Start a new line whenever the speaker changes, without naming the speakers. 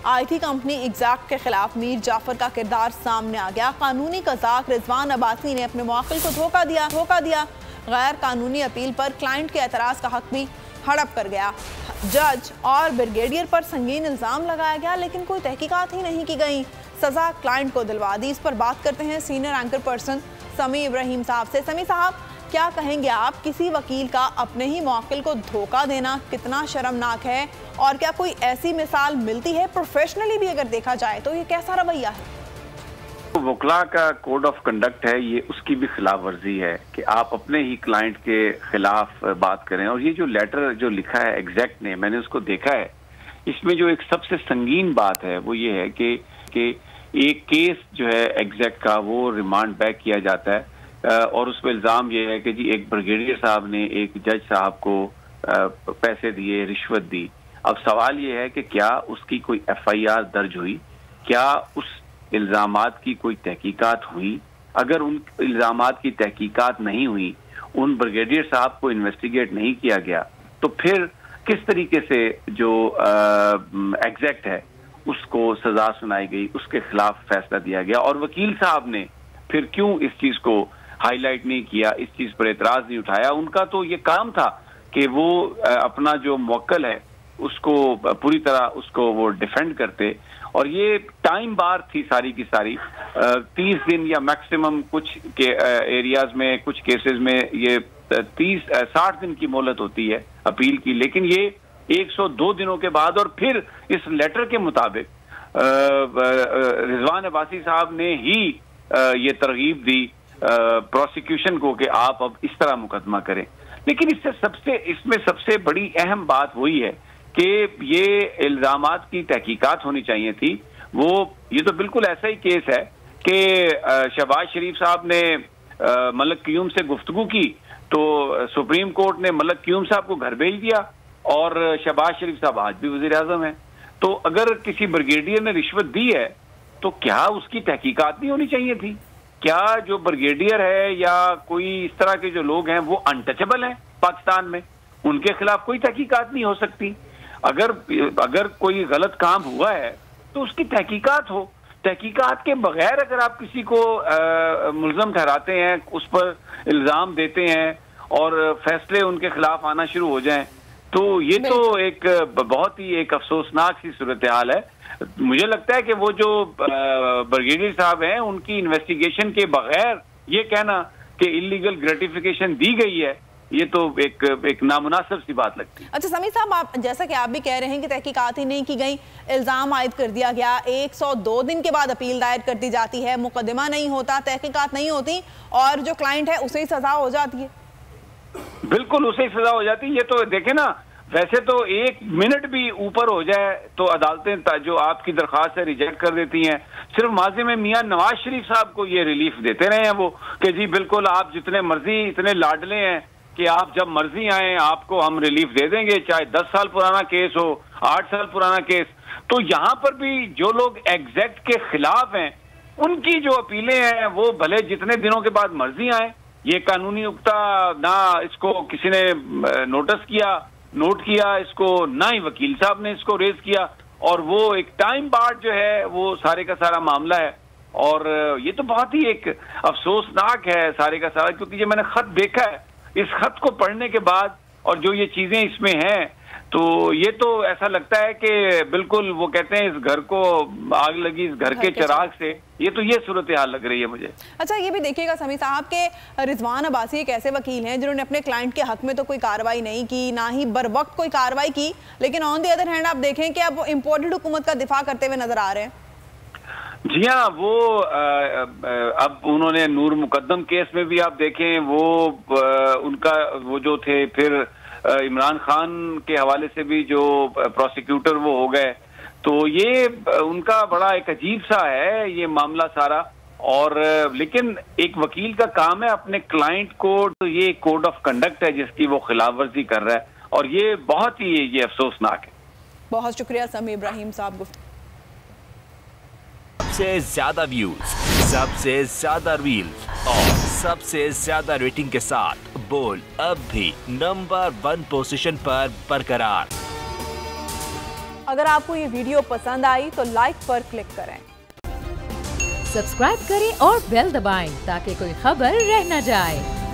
IT company exact के खिलाफ मीर जाफर का किरदार सामने आ गया। कानूनी कज़ाक रिजवान अब्बासी ने अपने मुवक्किल को धोखा दिया। गैर कानूनी अपील पर क्लाइंट के एतराज़ का हक भी हड़प कर गया। जज और ब्रिगेडियर पर संगीन इल्ज़ाम लगाया गया, लेकिन कोई तहकीकात ही नहीं की गई। सज़ा क्लाइंट को दिलवा दी। इस पर बात करते हैं सीनियर एंकर पर्सन समी इब्राहिम साहब से। समी साहब, क्या कहेंगे आप, किसी वकील का अपने ही मुवक्किल को धोखा देना कितना शर्मनाक है, और क्या कोई ऐसी मिसाल मिलती है प्रोफेशनली भी अगर देखा जाए तो ये कैसा रवैया है?
वकला का कोड ऑफ कंडक्ट है, ये उसकी भी खिलाफ वर्जी है कि आप अपने ही क्लाइंट के खिलाफ बात करें। और ये जो लेटर जो लिखा है एग्जैक्ट ने, मैंने उसको देखा है, इसमें जो एक सबसे संगीन बात है वो ये है कि एक केस जो है एग्जैक्ट का वो रिमांड बैक किया जाता है और उस पर इल्ज़ाम ये है कि जी एक ब्रिगेडियर साहब ने एक जज साहब को पैसे दिए, रिश्वत दी। अब सवाल ये है कि क्या उसकी कोई FIR दर्ज हुई, क्या उस इल्ज़ामात की कोई तहकीकात हुई? अगर उन इल्ज़ामात की तहकीकात नहीं हुई, उन ब्रिगेडियर साहब को इन्वेस्टिगेट नहीं किया गया, तो फिर किस तरीके से जो एग्जैक्ट है उसको सजा सुनाई गई, उसके खिलाफ फैसला दिया गया? और वकील साहब ने फिर क्यों इस चीज को हाईलाइट नहीं किया, इस चीज पर एतराज नहीं उठाया? उनका तो ये काम था कि वो अपना जो मुवक्किल है उसको पूरी तरह उसको वो डिफेंड करते। और ये टाइम बार थी सारी की सारी, 30 दिन या मैक्सिमम कुछ के एरियाज में, कुछ केसेस में ये 60 दिन की मोहलत होती है अपील की, लेकिन ये 102 दिनों के बाद। और फिर इस लेटर के मुताबिक रिजवान अब्बासी साहब ने ही ये तरगीब दी प्रोसिक्यूशन को कि आप अब इस तरह मुकदमा करें। लेकिन इसमें सबसे बड़ी अहम बात वही है कि ये इल्जामात की तहकीकात होनी चाहिए थी। ये तो बिल्कुल ऐसा ही केस है कि शहबाज शरीफ साहब ने मलक क्यूम से गुफ्तगू की तो सुप्रीम कोर्ट ने मलक क्यूम साहब को घर भेज दिया, और शहबाज शरीफ साहब आज भी वज़ीर आज़म हैं। तो अगर किसी ब्रिगेडियर ने रिश्वत दी है तो क्या उसकी तहकीकात नहीं होनी चाहिए थी? क्या जो ब्रिगेडियर है या कोई इस तरह के जो लोग हैं वो अनटचेबल हैं पाकिस्तान में? उनके खिलाफ कोई तहकीकात नहीं हो सकती? अगर कोई गलत काम हुआ है तो उसकी तहकीकात हो। तहकीकात के बगैर अगर आप किसी को मुल्ज़म ठहराते हैं, उस पर इल्ज़ाम देते हैं और फैसले उनके खिलाफ आना शुरू हो जाएं, तो ये तो एक बहुत ही एक अफसोसनाक सी सूरत हाल है। मुझे लगता है कि वो जो ब्रिगेडियर साहब हैं उनकी इन्वेस्टिगेशन के बगैर ये कहना कि इलीगल ग्रेटिफिकेशन दी गई है, ये तो एक नामुनासिब सी बात लगती है।
अच्छा समी साहब, आप जैसा कि आप भी कह रहे हैं कि तहकीकात ही नहीं की गई, इल्ज़ाम आयद कर दिया गया, 102 दिन के बाद अपील दायर कर दी जाती है, मुकदमा नहीं होता, तहकीकात नहीं होती, और जो क्लाइंट है उसे ही सजा हो जाती है।
बिल्कुल उसे ही सजा हो जाती है। ये तो देखे ना, वैसे तो 1 मिनट भी ऊपर हो जाए तो अदालतें जो आपकी दरख्वास्त है रिजेक्ट कर देती हैं। सिर्फ माजी में मियां नवाज शरीफ साहब को ये रिलीफ देते रहे हैं वो कि जी बिल्कुल आप जितने मर्जी, इतने लाडले हैं कि आप जब मर्जी आए आपको हम रिलीफ दे देंगे, चाहे 10 साल पुराना केस हो, 8 साल पुराना केस। तो यहाँ पर भी जो लोग एग्जैक्ट के खिलाफ हैं उनकी जो अपीलें हैं वो भले जितने दिनों के बाद मर्जी आए, ये कानूनी नुक्ता ना इसको किसी ने नोट किया इसको, ना ही वकील साहब ने इसको रेज किया, और वो एक टाइम बार्ड जो है वो सारे का सारा मामला है। और ये तो बहुत ही एक अफसोसनाक है सारे का सारा, क्योंकि जब मैंने खत देखा है, इस खत को पढ़ने के बाद और जो ये चीजें इसमें हैं, तो ये तो ऐसा लगता है कि बिल्कुल वो कहते हैं इस घर को आग लगी इस घर के चिराग से। ये सूरत हाल लग रही है मुझे।
अच्छा, ये भी देखिएगा समी साहब के रिजवान अब्बासी एक ऐसे वकील हैं जिन्होंने अपने क्लाइंट के हक में तो कोई कार्रवाई नहीं की, ना ही बर वक्त कोई कार्रवाई की, लेकिन ऑन दी अदर हैंड आप देखें कि अब इम्पोर्टेड हुकूमत का दिफा करते हुए नजर आ रहे हैं।
जी हाँ, वो अब उन्होंने नूर मुकद्दम केस में भी आप देखें वो उनका वो जो थे, फिर इमरान खान के हवाले से भी जो प्रोसिक्यूटर वो हो गए, तो ये उनका बड़ा एक अजीब सा है ये मामला सारा। और लेकिन एक वकील का काम है अपने क्लाइंट को, तो ये कोड ऑफ कंडक्ट है जिसकी वो खिलाफ वर्जी कर रहा है, और ये बहुत ही ये अफसोसनाक है।
बहुत शुक्रिया समी इब्राहिम साहब।
सबसे ज्यादा व्यूज, सबसे ज्यादा रील्स और सबसे ज्यादा रेटिंग के साथ बोल अब भी नंबर 1 पोजीशन पर बरकरार।
अगर आपको ये वीडियो पसंद आई तो लाइक पर क्लिक करें,
सब्सक्राइब करें और बेल दबाएं ताकि कोई खबर रह न जाए।